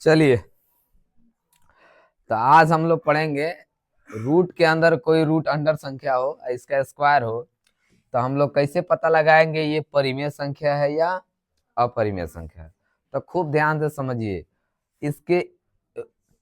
चलिए, तो आज हम लोग पढ़ेंगे रूट के अंदर कोई रूट अंडर संख्या हो, इसका स्क्वायर हो, तो हम लोग कैसे पता लगाएंगे ये परिमेय संख्या है या अपरिमेय संख्या है। तो खूब ध्यान से समझिए, इसके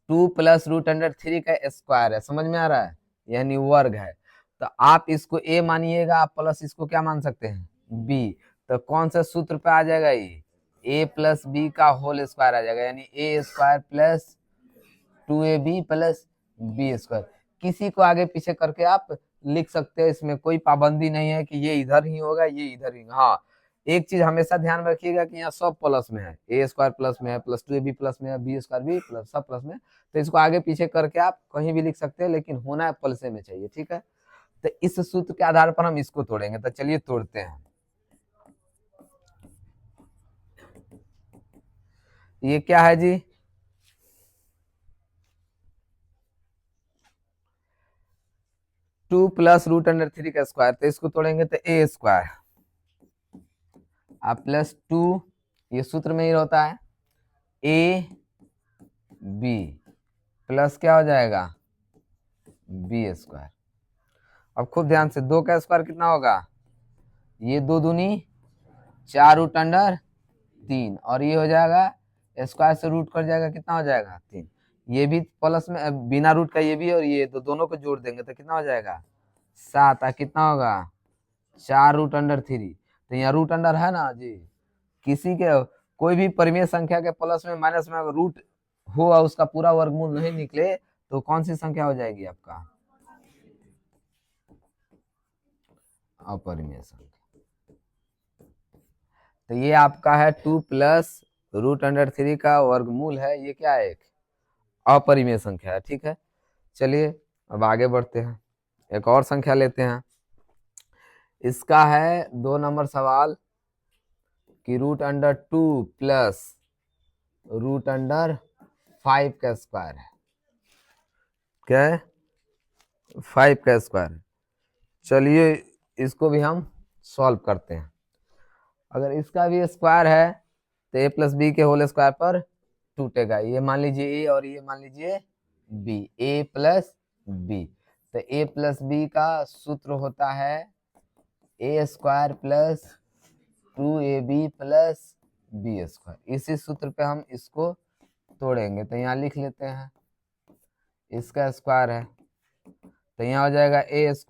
2 + √3 का स्क्वायर है, समझ में आ रहा है, यानी वर्ग है। तो आप इसको a मानिएगा, आप प्लस इसको क्या मान सकते हैं, b। तो कौन सा सूत्र पे आ जाएगा, ये a + b का होल स्क्वायर आ जाएगा, यानी a² + 2ab + b²। किसी को आगे पीछे करके आप लिख सकते हैं, इसमें कोई पाबंदी नहीं है कि ये इधर ही होगा ये इधर ही। हाँ, एक चीज हमेशा ध्यान में रखिएगा कि यहाँ सब प्लस में है, a² प्लस में है, +2ab प्लस में है, b² भी प्लस, सब प्लस में। तो इसको आगे पीछे करके आप कहीं भी लिख सकते हैं, लेकिन होना प्लसे में चाहिए, ठीक है। तो इस सूत्र के आधार पर हम इसको तोड़ेंगे। तो चलिए तोड़ते हैं। ये क्या है जी, 2 + √3 का स्क्वायर। तो इसको तोड़ेंगे तो a² +2, ये सूत्र में ही होता है, ab प्लस क्या हो जाएगा, b²। अब खूब ध्यान से, 2 का स्क्वायर कितना होगा, ये 2 दूनी 4√3, और ये हो जाएगा स्क्वायर से रूट कर जाएगा, कितना हो जाएगा 3। ये भी प्लस में बिना रूट का, ये भी और ये, तो दोनों को जोड़ देंगे तो कितना हो जाएगा 7। कितना होगा 4√3। तो यहाँ रूट अंडर है ना जी, किसी के कोई भी परिमेय संख्या के प्लस में माइनस में अगर रूट हो और उसका पूरा वर्गमूल नहीं निकले तो कौन सी संख्या हो जाएगी आपका, अपरिमेय संख्या। तो ये आपका है 2 + √3 का वर्गमूल है, ये क्या है, एक अपरिमेय संख्या है, ठीक है। चलिए अब आगे बढ़ते हैं, एक और संख्या लेते हैं। इसका है 2 नंबर सवाल कि √2 + √5 का स्क्वायर है, क्या है, 5 का स्क्वायर है। चलिए इसको भी हम सॉल्व करते हैं। अगर इसका भी स्क्वायर है तो a + b के होल स्क्वायर पर टूटेगा। ये मान लीजिए a और ये मान लीजिए b, a + b। तो a + b का सूत्र होता है a² + 2ab + b²। इसी सूत्र पे हम इसको तोड़ेंगे। तो यहाँ लिख लेते हैं, इसका स्क्वायर है तो यहाँ हो जाएगा a² +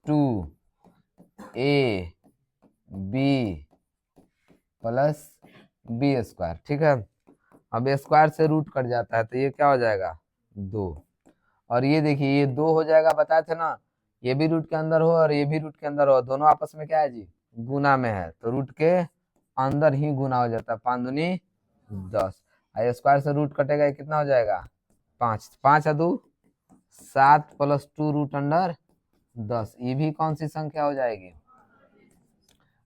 2ab + b², ठीक है। अब स्क्वायर से रूट कट जाता है तो ये क्या हो जाएगा 2, और ये देखिए ये 2 हो जाएगा, बताए थे ना, ये भी रूट के अंदर हो और ये भी रूट के अंदर हो, दोनों आपस में क्या है जी, गुना में है, तो रूट के अंदर ही गुना हो जाता है, 5 दूनी 10। स्क्वायर से रूट कटेगा, ये कितना हो जाएगा 5, 5 है 2 7 + 2√10। ये भी कौन सी संख्या हो जाएगी,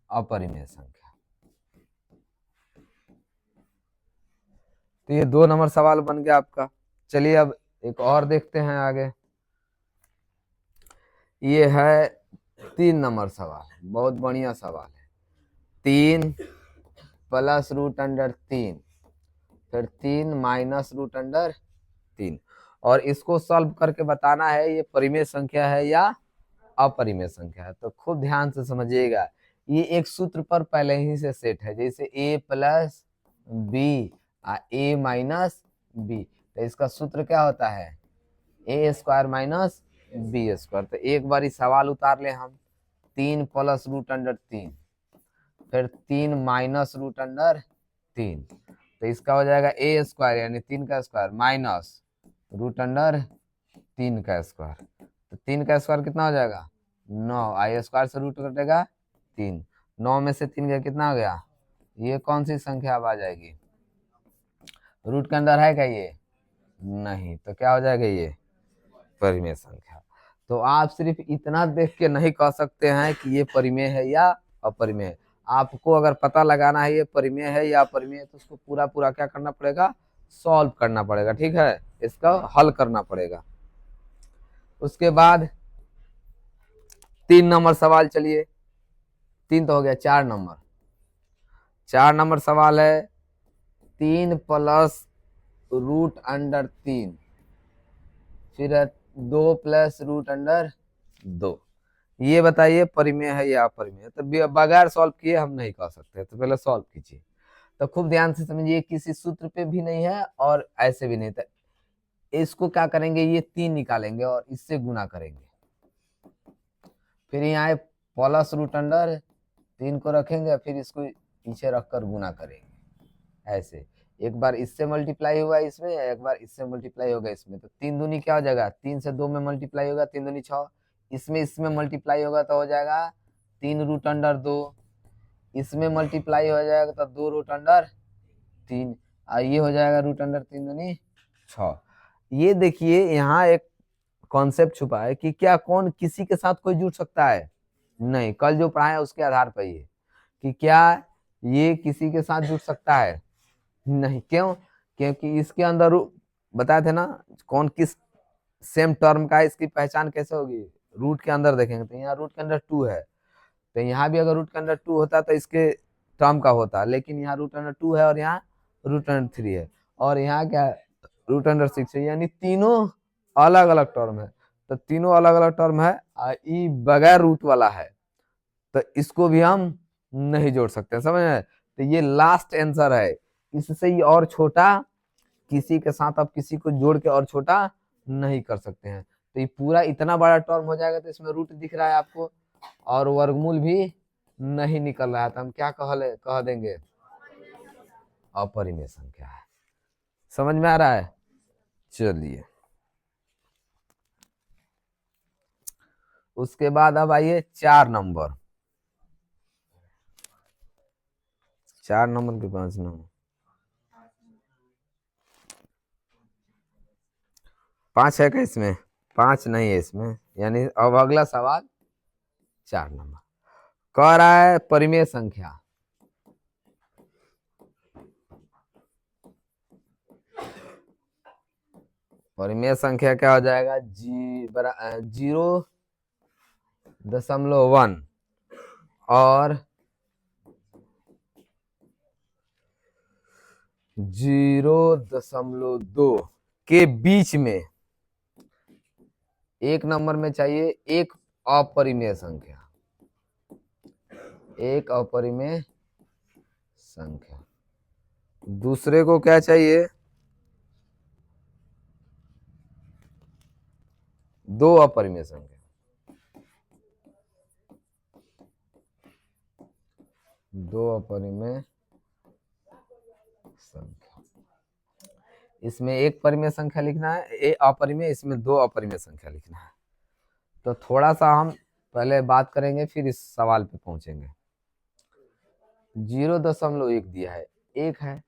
अपरिमेय संख्या। तो ये 2 नंबर सवाल बन गया आपका। चलिए अब एक और देखते हैं आगे। ये है 3 नंबर सवाल, बहुत बढ़िया सवाल है। 3 + √3, फिर 3 - √3, और इसको सॉल्व करके बताना है ये परिमेय संख्या है या अपरिमेय संख्या है। तो खूब ध्यान से समझिएगा, ये एक सूत्र पर पहले ही से सेट है, जैसे a + b a - b। तो इसका सूत्र क्या होता है, a² - b²। तो एक बार सवाल उतार ले हम, 3 + √3, फिर 3 - √3। तो इसका हो जाएगा a² यानी 3 का स्क्वायर माइनस √3 का स्क्वायर। तो 3 का स्क्वायर कितना हो जाएगा 9, स्क्वायर से रूट कटेगा 3, 9 में से 3 का कितना हो गया, ये कौन सी संख्या अब आ जाएगी, रूट के अंदर है क्या ये, नहीं, तो क्या हो जाएगा ये परिमेय संख्या। तो आप सिर्फ इतना देख के नहीं कह सकते हैं कि ये परिमेय है या अपरिमेय। आपको अगर पता लगाना है ये परिमेय है या अपरिमेय, तो उसको पूरा पूरा क्या करना पड़ेगा, सॉल्व करना पड़ेगा, ठीक है, इसका हल करना पड़ेगा। उसके बाद 3 नंबर सवाल, चलिए 3 तो हो गया, 4 नंबर सवाल है। 3 प्लस रूट अंडर 3, फिर है 2 प्लस रूट अंडर 2। ये बताइए परिमेय है या अपरिमेय? तो बगैर सॉल्व किए हम नहीं कर सकते, तो पहले सॉल्व कीजिए। तो खूब ध्यान से समझिए, किसी सूत्र पे भी नहीं है और ऐसे भी नहीं था। इसको क्या करेंगे, ये 3 निकालेंगे और इससे गुना करेंगे, फिर यहाँ प्लस रूट अंडर 3 को रखेंगे, फिर इसको पीछे रखकर गुना करेंगे। ऐसे एक बार इससे मल्टीप्लाई हुआ इसमें, एक बार इससे मल्टीप्लाई होगा इसमें, तो 3 दूनी क्या हो जाएगा, 3 से 2 में मल्टीप्लाई होगा, 3 दूनी 6, इसमें मल्टीप्लाई होगा तो हो जाएगा 3 रूट अंडर 2, इसमें मल्टीप्लाई हो जाएगा तो 2 रूट अंडर 3, और ये हो जाएगा रूट अंडर 3 दूनी 6। ये देखिए यहाँ एक कॉन्सेप्ट छुपा है कि क्या कौन किसी के साथ कोई जुड़ सकता है? नहीं, कल जो पढ़ाया उसके आधार पर ये कि क्या ये किसी के साथ जुड़ सकता है? नहीं। क्यों? क्योंकि इसके अंदर बताए थे ना कौन किस सेम टर्म का है, इसकी पहचान कैसे होगी? रूट के अंदर देखेंगे तो यहाँ रूट के अंदर 2 है, तो यहाँ भी अगर रूट के अंदर 2 होता तो इसके टर्म का होता, लेकिन यहाँ रूट अंडर 2 है और यहाँ रूट अंडर 3 है, और यहाँ क्या रूट अंडर 6 है, यानी तीनों अलग अलग टर्म है। तो तीनों अलग अलग टर्म है, ई बगैर रूट वाला है, तो इसको भी हम नहीं जोड़ सकते, समझ में? तो ये लास्ट आंसर है। इससे ही और छोटा किसी के साथ आप किसी को जोड़ के और छोटा नहीं कर सकते हैं। तो ये पूरा इतना बड़ा टर्म हो जाएगा, तो इसमें रूट दिख रहा है आपको और वर्गमूल भी नहीं निकल रहा है, तो हम क्या कह देंगे? अपरिमेय संख्या है। समझ में आ रहा है? चलिए, उसके बाद अब आइए 4 नंबर, 4 नंबर के 5 नंबर, 5 है क्या इसमें? 5 नहीं है इसमें, यानी अब अगला सवाल 4 नंबर कह रहा है परिमेय संख्या। परिमेय संख्या क्या हो जाएगा? 0.1 और 0.2 के बीच में एक नंबर में चाहिए एक अपरिमेय संख्या, एक अपरिमेय संख्या। दूसरे को क्या चाहिए? 2 अपरिमेय संख्या, 2 अपरिमेय संख्या। इसमें एक परिमेय संख्या लिखना है, एक अपरिमेय, इसमें 2 अपरिमेय संख्या लिखना है। तो थोड़ा सा हम पहले बात करेंगे, फिर इस सवाल पे पहुंचेंगे। 0.1 दिया है, एक है,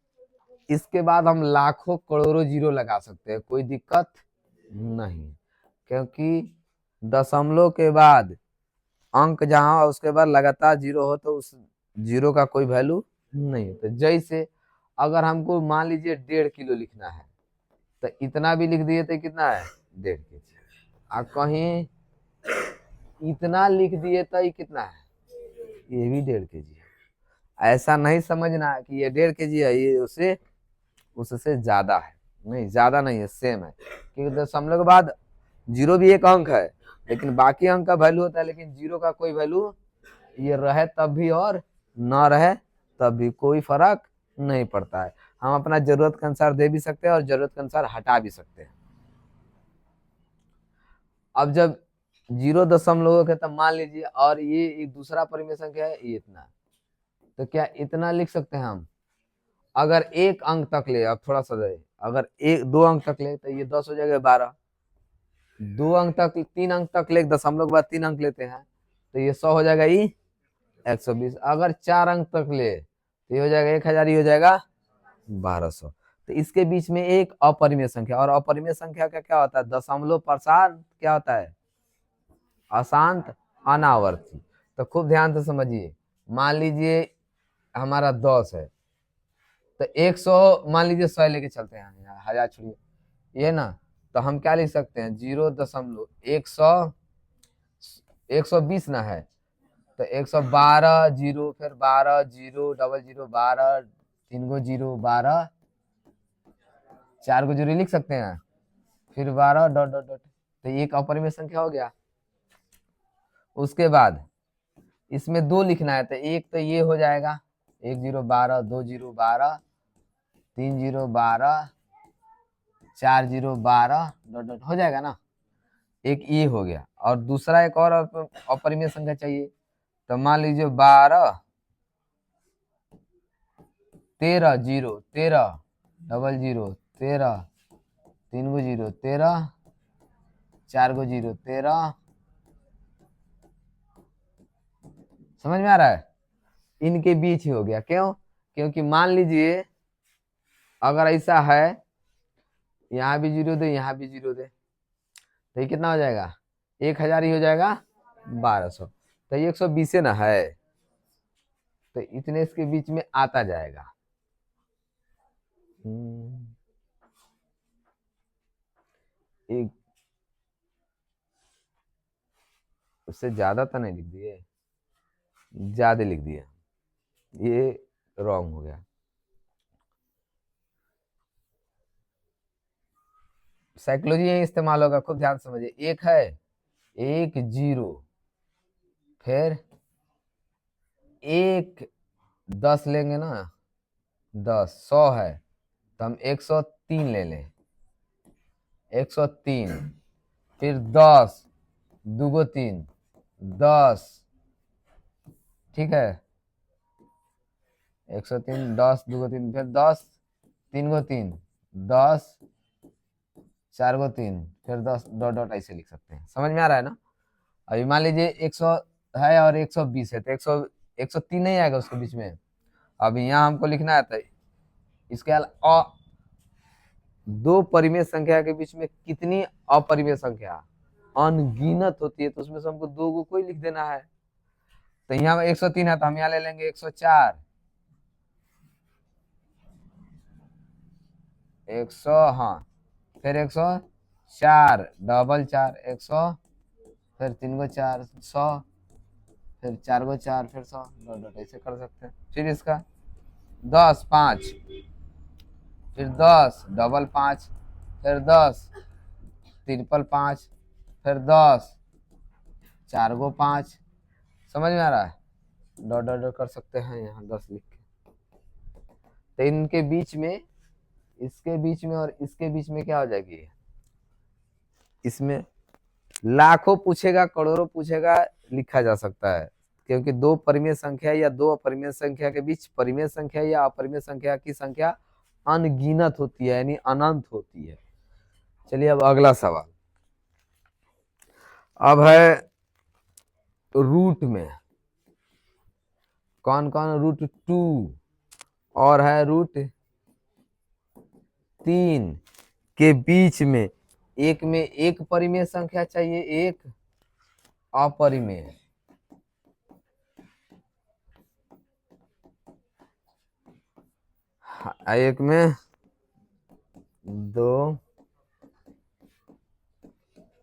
इसके बाद हम लाखों करोड़ों जीरो लगा सकते हैं, कोई दिक्कत नहीं, क्योंकि दशमलव के बाद अंक जहां उसके बाद लगातार जीरो हो तो उस जीरो का कोई वैल्यू नहीं होता। जैसे अगर हमको मान लीजिए 1.5 किलो लिखना है, तो इतना भी लिख दिए तो कितना है? 1.5 kg। और कहीं इतना लिख दिए तो ये कितना है? ये भी 1.5 kg है। ऐसा नहीं समझना कि ये 1.5 kg है, ये उससे ज्यादा है, नहीं ज्यादा नहीं है, सेम है, क्योंकि दशमलव के बाद जीरो भी एक अंक है, लेकिन बाकी अंक का वैल्यू होता है, लेकिन जीरो का कोई वैल्यू, ये रहे तब भी और न रहे तब भी कोई फर्क नहीं पड़ता है। हम अपना जरूरत के अनुसार दे भी सकते हैं और जरूरत के अनुसार हटा भी सकते हैं। अब जब 0.1 है, तब मान लीजिए, और ये एक दूसरा परिमेय संख्या है, ये इतना, तो क्या इतना लिख सकते हैं हम? अगर एक अंक तक ले, अब थोड़ा सा दे, अगर 2 अंक तक ले तो ये 10 हो जाएगा 12, 2 अंक तक, 3 अंक तक ले, दशमलव के बाद 3 अंक लेते हैं तो ये 100 हो जाएगा, ये 120। अगर 4 अंक तक ले तो ये हो जाएगा 1000, ये हो जाएगा 1200। तो इसके बीच में एक अपरिमेय संख्या, और अपरिमेय संख्या का क्या होता है? दशमलव प्रशांत क्या होता है? अशांत अनावर्ती। तो खूब ध्यान से समझिए, मान लीजिए हमारा 10 है, तो 100, मान लीजिए 100 लेके चलते हैं, 1000 छोड़िए, ये ना, तो हम क्या लिख सकते हैं? 120 ना है, तो 112 जीरो, फिर 12 जीरो, डबल जीरो 12, 3 गो जीरो 12 4 को 0 लिख सकते हैं, फिर 12 डॉट डॉट डॉट, तो एक अपरिमेय संख्या हो गया। उसके बाद इसमें 2 लिखना है, तो एक तो ये हो जाएगा 1 0 12, 2 0 12, 3 0 12, 4 0 12 डॉट डॉट, हो जाएगा ना। एक ये हो गया, और दूसरा एक और अपरिमेय संख्या चाहिए, तो मान लीजिए 12 13 0 13 डबल 0 13, 3 को 0 13, 4 को 0 13, समझ में आ रहा है। इनके बीच ही हो गया, क्यों? क्योंकि मान लीजिए अगर ऐसा है, यहाँ भी 0 दे, यहाँ भी 0 दे, तो ये कितना हो जाएगा? 1000 ही हो जाएगा, 1200, तो ये 120 ना है, तो इतने इसके बीच में आता जाएगा। एक उससे ज्यादा तो नहीं लिख दिए, ज्यादा लिख दिए, ये रॉन्ग हो गया। साइकोलॉजी यही इस्तेमाल होगा, खूब ध्यान समझिए। एक है 1 0, फिर 1 10 लेंगे ना, 10 100 है, तो हम 103 ले लें, 103, फिर 10 2 को 3 10, ठीक है, 103 10 2 को 3, फिर 10 3 को 3 10, 4 को 3, फिर 10 डॉट डॉट, ऐसे लिख सकते हैं। समझ में आ रहा है ना। अभी मान लीजिए 100 है और 120 है, तो 103 नहीं आएगा उसके बीच में। अब यहाँ हमको लिखना है, तो इसके अलावा दो परिमेय संख्या के बीच में कितनी अपरिमेय संख्या अनगिनत होती है, तो उसमें से हमको 2 को कोई लिख देना है। तो यहाँ 103 है, तो हम यहाँ ले लेंगे 104, 100, हाँ, फिर 104 डबल 4 100, फिर 3 को 4 100, फिर 4 को 4 फिर 100 डॉट डॉट, ऐसे कर सकते हैं। फिर इसका 10 5, फिर 10 डबल 5, फिर 10 ट्रिपल 5, फिर 10 4 को 5, समझ में आ रहा है। डॉट डॉट डॉट कर सकते हैं यहाँ 10 लिख के। तो इनके बीच में, इसके बीच में और इसके बीच में क्या हो जाएगी, इसमें लाखों पूछेगा करोड़ों पूछेगा लिखा जा सकता है, क्योंकि दो परिमेय संख्या या दो अपरिमेय संख्या के बीच परिमेय संख्या या अपरिमेय संख्या की संख्या अनगिनत होती है, यानी अनंत होती है। चलिए अब अगला सवाल, अब है रूट में, कौन कौन, रूट 2 और है रूट 3 के बीच में एक परिमेय संख्या चाहिए, एक अपरिमेय। एक में 2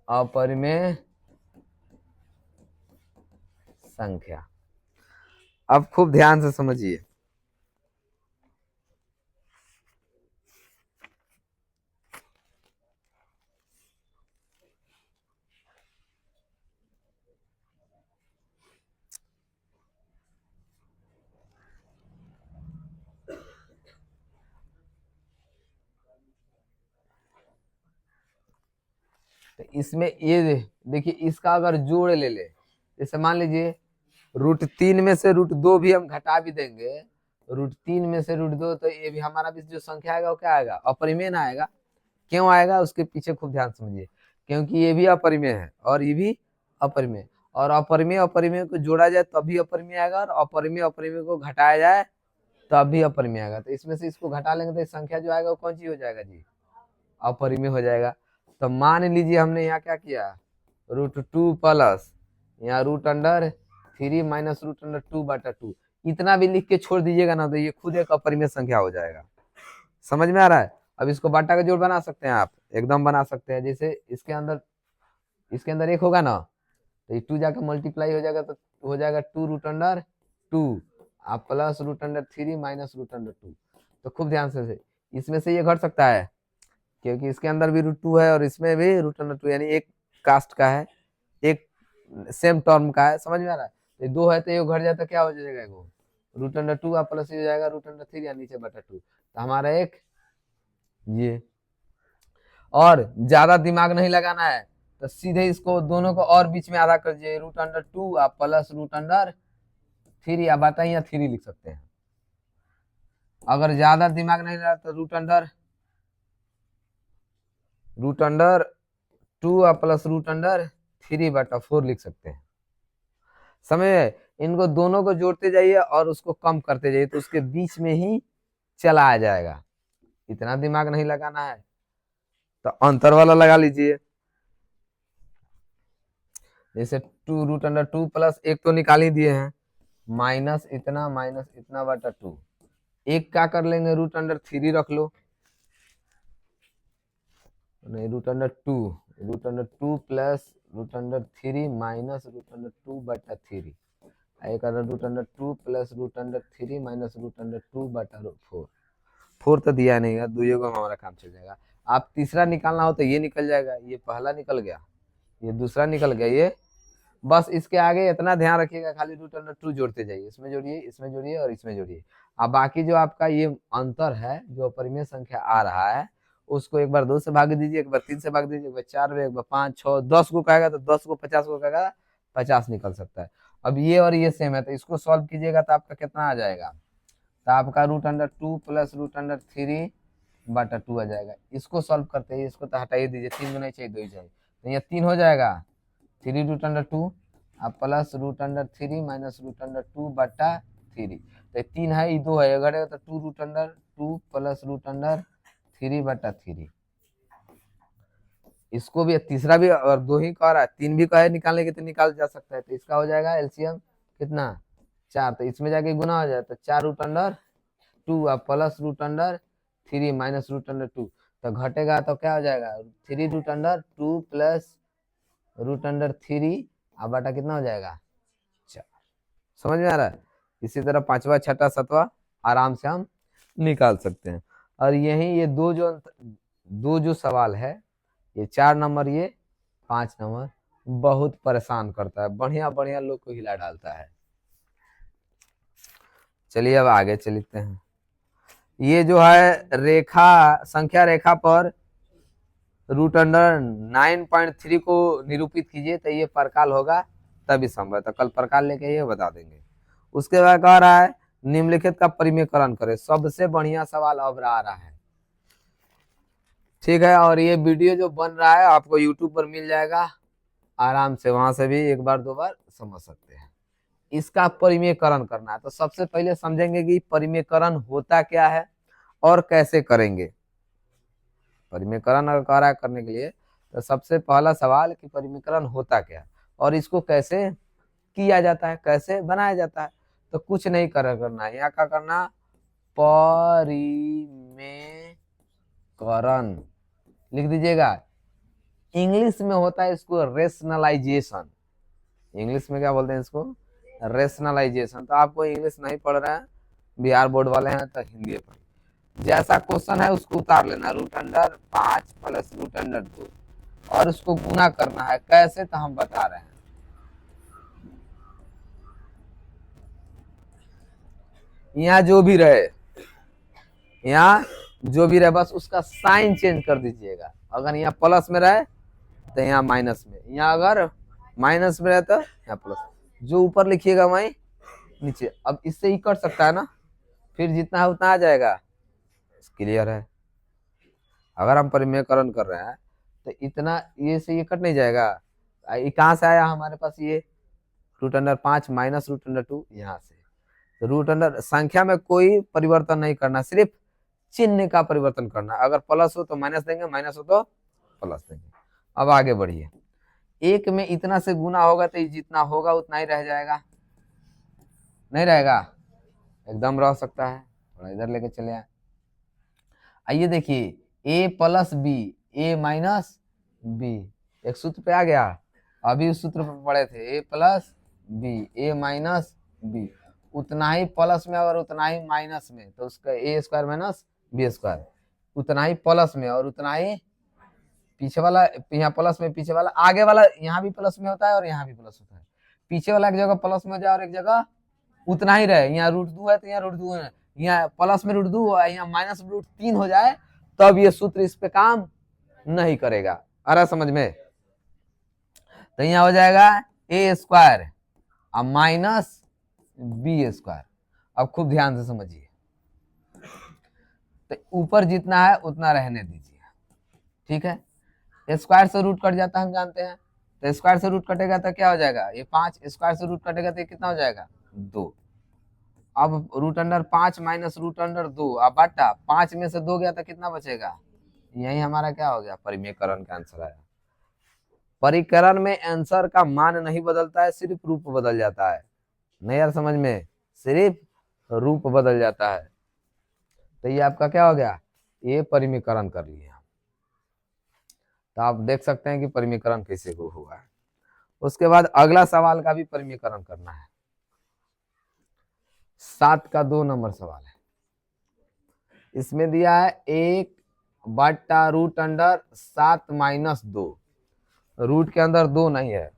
अपरिमेय संख्या। अब खूब ध्यान से समझिए, तो इसमें ये देखिए, इसका अगर जोड़ ले ले, जैसे मान लीजिए रूट 3 में से रूट 2 भी हम घटा भी देंगे, रूट 3 में से रूट 2, तो ये भी हमारा भी जो संख्या आएगा वो क्या आएगा, अपरिमेय ना आएगा। क्यों आएगा, उसके पीछे खूब ध्यान समझिए, क्योंकि ये भी अपरिमेय है और ये भी अपरिमेय, और अपरिमेय अपरिमेय को जोड़ा जाए तभी अपरिमेय आएगा, और अपरिमेय अपरिमेय को घटाया जाए तब भी अपरिमेय आएगा। तो इसमें से इसको घटा लेंगे तो संख्या जो आएगा वो कौन सी हो जाएगा जी, अपरिमेय हो जाएगा। तो मान लीजिए हमने यहाँ क्या किया, रूट 2 प्लस यहाँ root under 3 minus root under 2/2, इतना भी लिख के छोड़ दीजिएगा ना, तो ये खुद एक अपरिमेय संख्या हो जाएगा। समझ में आ रहा है। अब इसको बाटा का जोड़ बना सकते हैं आप, एकदम बना सकते हैं। जैसे इसके अंदर 1 होगा ना, तो ये 2 जाकर मल्टीप्लाई हो जाएगा, तो हो जाएगा 2 रूट अंडर 2 आप plus root under 3 minus root under 2। तो खूब ध्यान से इसमें से ये घट सकता है, क्योंकि इसके अंदर भी √2 है और इसमें भी √2, यानी एक कास्ट का है, एक सेम टर्म का है, समझ में आ रहा है। तो 2 है तो ये घट जाए तो क्या हो जाएगा, वो √2 आप प्लस हो जाएगा √3 या नीचे बटा 2, तो हमारा एक ये। और ज्यादा दिमाग नहीं लगाना है तो सीधे इसको दोनों को और बीच में आधा कर दीजिए, √2 आप प्लस √3 आप बताइए, या 3 लिख सकते हैं। अगर ज्यादा दिमाग नहीं लगा तो √2 आप प्लस √3 बटा 4 लिख सकते हैं। समझ में? इनको दोनों को जोड़ते जाइए और उसको कम करते जाइए तो उसके बीच में ही चला आ जाएगा। इतना दिमाग नहीं लगाना है, तो अंतर वाला लगा लीजिए। जैसे 2 प्लस एक तो निकाल ही दिए हैं, माइनस इतना बटा 2, एक क्या कर लेंगे, √3 रख लो, नहीं √2 प्लस √3 माइनस √2 बटा 3, एक √2 प्लस √3 माइनस √2 बटा 4 तो दिया नहीं है, दुइयों को हमारा काम चल जाएगा। आप तीसरा निकालना हो तो ये निकल जाएगा, ये पहला निकल गया, ये दूसरा निकल गया, ये बस इसके आगे इतना ध्यान रखिएगा, खाली √2 जोड़ते जाइए, इसमें जोड़िए, इसमें जोड़िए और इसमें जोड़िए। अब बाकी जो आपका ये अंतर है, जो परिमेय संख्या आ रहा है, उसको एक बार 2 से भाग दीजिए, एक बार 3 से भाग दीजिए, एक बार 4 में, एक बार 5, 6, 10 को कहेगा तो 10 को 50 को कहेगा 50 निकल सकता है। अब ये और ये सेम है तो इसको सॉल्व कीजिएगा तो आपका कितना आ जाएगा, तो आपका √2 प्लस √3 बटा 2 आ जाएगा। इसको सॉल्व करते हैं, इसको तो हटाइए दीजिए, 3 नहीं चाहिए, 2 ही चाहिए, तो ये 3 हो जाएगा, 3√2 अब प्लस √3 माइनस √2 बटा 3, तो 3 है, ये 2 है, घटेगा तो 2√2 प्लस √3 बटा 3। इसको भी तीसरा भी और 2 ही कह रहा है, 3 भी कहे निकालने के तो निकाल जा सकता है, तो इसका हो जाएगा एलसीएम कितना 4, तो इसमें जाके गुना हो जाए तो 4√2 अब प्लस √3 माइनस √2, तो घटेगा तो क्या हो जाएगा, 3√2 प्लस √3 अब बटा कितना हो जाएगा 4। समझ में आ रहा है? इसी तरह 5वां 6वां 7वां आराम से हम निकाल सकते हैं। और यही ये दो जो सवाल है, ये 4 नंबर, ये 5 नंबर बहुत परेशान करता है, बढ़िया बढ़िया लोग को हिला डालता है। चलिए अब आगे चलते हैं। ये जो है रेखा, संख्या रेखा पर √9.3 को निरूपित कीजिए, तो ये परकाल होगा तभी संभव, तो कल परकाल लेके ये बता देंगे। उसके बाद कह रहा है निम्नलिखित का परिमेयकरण करें, सबसे बढ़िया सवाल अब आ रहा है, ठीक है। और ये वीडियो जो बन रहा है आपको यूट्यूब पर मिल जाएगा, आराम से वहां से भी एक बार 2 बार समझ सकते हैं। इसका परिमेयकरण करना है, तो सबसे पहले समझेंगे कि परिमेयकरण होता क्या है और कैसे करेंगे। परिमेयकरण अगर कह रहा है करने के लिए, तो सबसे पहला सवाल कि परिमेयकरण होता क्या है और इसको कैसे किया जाता है, कैसे बनाया जाता है। तो कुछ नहीं करना है, यहाँ का करना परिमेयकरण लिख दीजिएगा। इंग्लिश में होता है इसको रेशनलाइजेशन, इंग्लिश में क्या बोलते हैं इसको, रेशनलाइजेशन। तो आपको इंग्लिश नहीं पढ़ रहे हैं, बिहार बोर्ड वाले हैं, तो हिंदी पढ़, जैसा क्वेश्चन है उसको उतार लेना, √5 प्लस √2 और उसको गुना करना है, कैसे तो हम बता रहे हैं। यहाँ जो भी रहे, यहाँ जो भी रहे बस उसका साइन चेंज कर दीजिएगा। अगर यहाँ प्लस में रहे तो यहाँ माइनस में, यहाँ अगर माइनस में रहे तो यहाँ प्लस, जो ऊपर लिखिएगा वहीं नीचे। अब इससे ही कट सकता है ना, फिर जितना है उतना आ जाएगा। क्लियर है? अगर हम परिमेयकरण कर रहे हैं तो इतना ये से ये कट नहीं जाएगा। ये कहाँ से आया हमारे पास, ये √5 माइनस √2 यहाँ से। तो संख्या में कोई परिवर्तन नहीं करना, सिर्फ चिन्ह का परिवर्तन करना। अगर प्लस हो तो माइनस देंगे, माइनस हो तो प्लस देंगे। अब आगे बढ़िए, 1 में इतना से गुना होगा तो जितना होगा उतना ही रह जाएगा, नहीं रहेगा, एकदम रह सकता है। थोड़ा इधर लेके चले आए, आइए देखिए, a plus B, a minus B, एक सूत्र पे आ गया। अभी उस सूत्र पे पढ़े थे, a plus B, a minus B, उतना ही प्लस में और उतना ही माइनस में, तो उसका a² माइनस b²। उतना ही प्लस में, और उतना ही पीछे वाला, यहाँ प्लस में, पीछे वाला, आगे वाला यहाँ भी प्लस में होता है और यहाँ भी प्लस होता है। पीछे वाला एक जगह प्लस में हो जाए और एक जगह उतना ही रहे। यहाँ √2 है तो यहाँ √2 है, यहाँ प्लस में √2 और यहाँ -√3 हो जाए, तब ये सूत्र इस पे काम नहीं करेगा। आ रहा समझ में? तो यहाँ हो जाएगा a² और -b²। अब खूब ध्यान से समझिए, तो ऊपर जितना है उतना रहने दीजिए, ठीक है। स्क्वायर से रूट कट जाता है, हम जानते हैं। तो स्क्वायर से रूट कटेगा तो क्या हो जाएगा, ये 5, स्क्वायर से रूट कटेगा तो ये कितना हो जाएगा, 2। अब √5 माइनस √2, अब बटा 5 में से 2 गया तो कितना बचेगा, यही हमारा क्या हो गया, परिमेयकरण का आंसर आया। परिकरण में आंसर का मान नहीं बदलता है, सिर्फ रूप बदल जाता है। नहीं यार समझ में, सिर्फ रूप बदल जाता है। तो ये आपका क्या हो गया, ये परिमेयकरण कर लिया। तो आप देख सकते हैं कि परिमेयकरण कैसे हुआ है। उसके बाद अगला सवाल का भी परिमेयकरण करना है। 7 का 2 नंबर सवाल है। इसमें दिया है 1/√7 - 2। रूट के अंदर 2 नहीं है।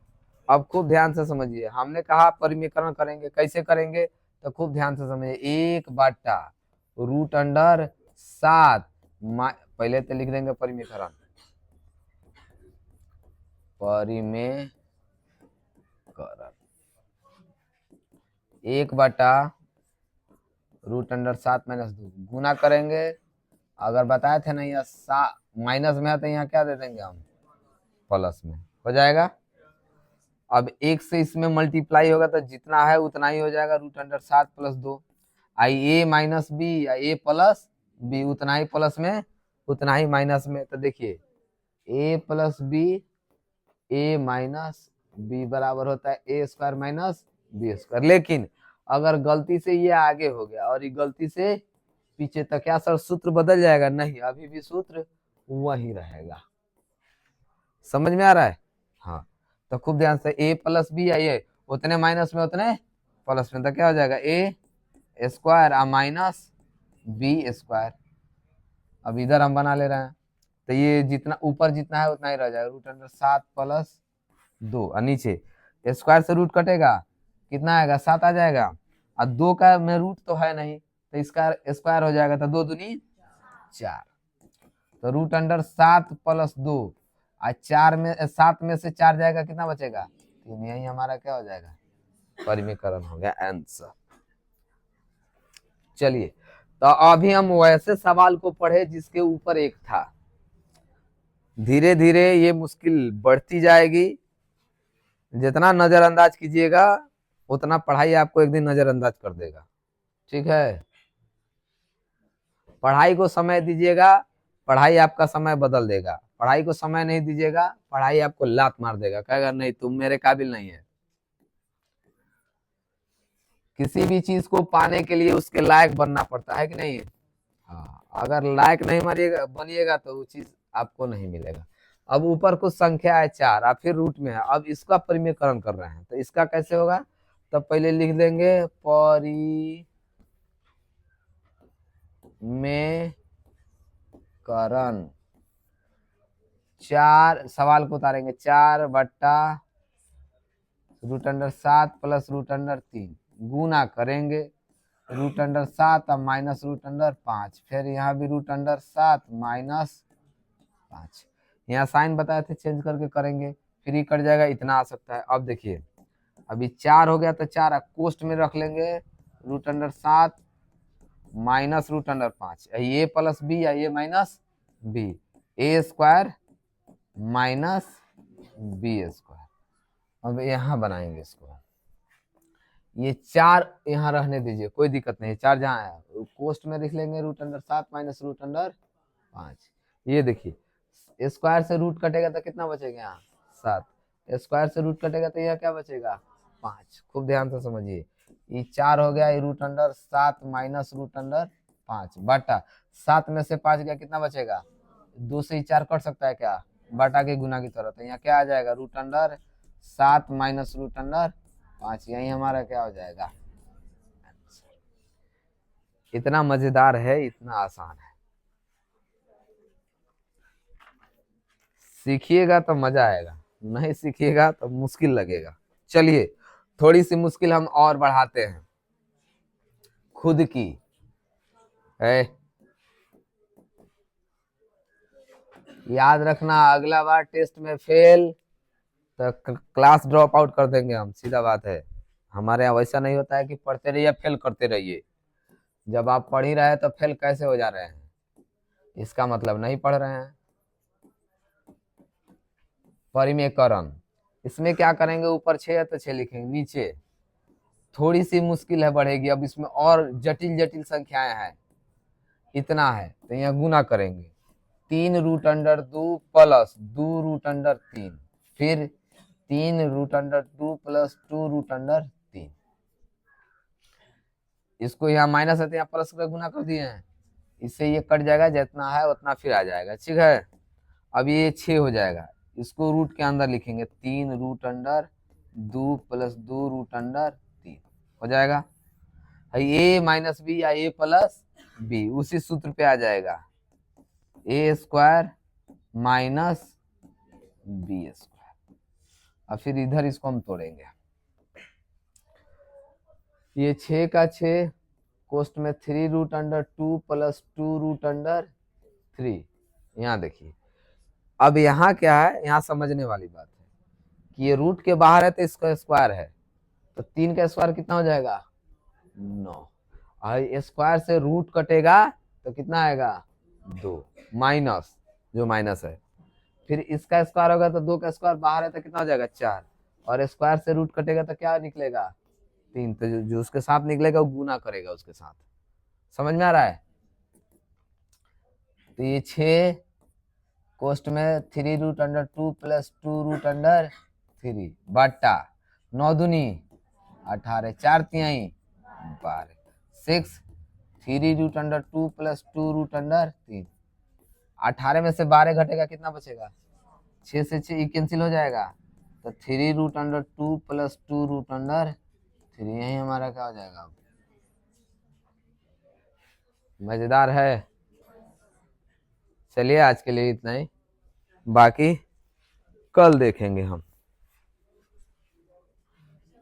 अब खूब ध्यान से समझिए, हमने कहा परिमेयकरण करेंगे, कैसे करेंगे, तो खूब ध्यान से समझिए। 1/√7, पहले तो लिख देंगे परिमेयकरण, परिमेयकरण 1/√7 - 2 गुना करेंगे। अगर बताए थे ना यहाँ माइनस में है तो यहाँ क्या दे देंगे हम, प्लस में हो जाएगा। अब 1 से इसमें मल्टीप्लाई होगा तो जितना है उतना ही हो जाएगा, √7 + 2। आई a - b, a + b, उतना ही प्लस में उतना ही माइनस में। तो देखिए a + b, a - b बराबर होता है a² - b²। लेकिन अगर गलती से ये आगे हो गया और ये गलती से पीछे, तक क्या सर सूत्र बदल जाएगा, नहीं, अभी भी सूत्र वही रहेगा। समझ में आ रहा है? हाँ, तो खूब ध्यान से, a + b आइए, उतने माइनस में उतने प्लस में, तो क्या हो जाएगा, a² - b²। अब इधर हम बना ले रहे हैं, तो ये जितना ऊपर जितना है उतना ही रह जाएगा, √7 + 2, और नीचे स्क्वायर से रूट कटेगा, कितना आएगा, 7 आ जाएगा। और 2 का में रूट तो है नहीं, तो इसका स्क्वायर हो जाएगा, तो 2 दूनी 4। तो √7 + 2 और 4 में 7 में से 4 जाएगा, कितना बचेगा, 3। यही हमारा क्या हो जाएगा, परिमेयकरण हो गया आंसर। चलिए, तो अभी हम वैसे सवाल को पढ़े जिसके ऊपर एक था। धीरे धीरे ये मुश्किल बढ़ती जाएगी। जितना नजरअंदाज कीजिएगा उतना पढ़ाई आपको एक दिन नजरअंदाज कर देगा, ठीक है। पढ़ाई को समय दीजिएगा, पढ़ाई आपका समय बदल देगा। पढ़ाई को समय नहीं दीजिएगा, पढ़ाई आपको लात मार देगा, कहेगा नहीं तुम मेरे काबिल नहीं है। किसी भी चीज को पाने के लिए उसके लायक बनना पड़ता है कि नहीं। हाँ, अगर लायक नहीं बनिएगा तो वो चीज आपको नहीं मिलेगा। अब ऊपर कुछ संख्या है 4, आप फिर रूट में है, अब इसका परिमेयकरण कर रहे हैं, तो इसका कैसे होगा, तब पहले लिख देंगे परिमेयकरण। 4 सवाल को उतारेंगे, 4/√7 + √3 गुना करेंगे, √7 और -√5, फिर यहाँ भी √7 -5। यहाँ साइन बताए थे चेंज करके करेंगे, फिर ये कट जाएगा, इतना आ सकता है। अब देखिए, अभी 4 हो गया तो 4 कोष्ट में रख लेंगे, √7 -√5, ये + b या ये -b, a² - b²। अब यहाँ बनाएंगे इसको, ये 4 यहाँ रहने दीजिए, कोई दिक्कत नहीं, 4 जहाँ है कोष्ट में लिख लेंगे, √7 -√5। ये देखिए स्क्वायर से रूट कटेगा तो कितना बचेगा, यहाँ 7, स्क्वायर से रूट कटेगा तो यहाँ क्या बचेगा, 5। खूब ध्यान से समझिए, ये 4 हो गया, ये √7 -√5 बटा 7 में से 5 गया, कितना बचेगा, 2 से ही 4 कट सकता है क्या, बटा के गुना की तरह। तो यहाँ क्या आ जाएगा, √7 -√5, यही हमारा क्या हो जाएगा। इतना मजेदार है, इतना आसान है। सीखिएगा तो मजा आएगा, नहीं सीखिएगा तो मुश्किल लगेगा। चलिए थोड़ी सी मुश्किल हम और बढ़ाते हैं, खुद की है। याद रखना अगला बार टेस्ट में फेल तो क्लास ड्रॉप आउट कर देंगे हम, सीधा बात है। हमारे यहाँ वैसा नहीं होता है कि पढ़ते रहिए फेल करते रहिए। जब आप पढ़ ही रहे हैं तो फेल कैसे हो जा रहे हैं, इसका मतलब नहीं पढ़ रहे हैं। परिमेयकरण, इसमें क्या करेंगे, ऊपर 6 है तो 6 लिखेंगे, नीचे थोड़ी सी मुश्किल है बढ़ेगी, अब इसमें और जटिल जटिल संख्याएं हैं, इतना है तो यहाँ गुना करेंगे, 3√2 प्लस 2√3, फिर 3√2 प्लस 2√3। इसको यहाँ माइनस है तो यहाँ प्लस का गुना कर दिए हैं, इससे ये कट जाएगा, जितना है उतना फिर आ जाएगा, ठीक है। अब ये 6 हो जाएगा, इसको रूट के अंदर लिखेंगे, 3√2 प्लस 2√3 हो जाएगा। ए माइनस बी या ए प्लस बी उसी सूत्र पे आ जाएगा, ए स्क्वायर माइनस बी स्क्वायर। और फिर इधर इसको हम तोड़ेंगे, ये 6 का 6 कोष्ट में 3√2 प्लस 2√3। यहाँ देखिए, अब यहाँ क्या है, यहाँ समझने वाली बात है कि ये रूट के बाहर है तो इसका स्क्वायर है, तो 3 का स्क्वायर कितना हो जाएगा 9, और स्क्वायर से रूट कटेगा तो कितना आएगा 2, माइनस जो माइनस है, फिर इसका स्क्वायर होगा तो 2 का स्क्वायर बाहर है तो कितना हो जाएगा 4, और स्क्वायर से रूट कटेगा तो क्या निकलेगा 3, तो जो उसके साथ निकलेगा वो गुना करेगा उसके साथ। समझ में आ रहा है। तो ये 6 कोष्ट में 3√2 प्लस 2√3 बट्टा 9 दूनी 18, 4 तिहाई 12, 6 3√2 प्लस 2√3, 18 में से 12 घटेगा कितना बचेगा, 6 से 6 कैंसिल हो जाएगा, तो 3√2 प्लस 2√3, यही हमारा क्या हो जाएगा। मजेदार है। चलिए आज के लिए इतना ही, बाकी कल देखेंगे हम।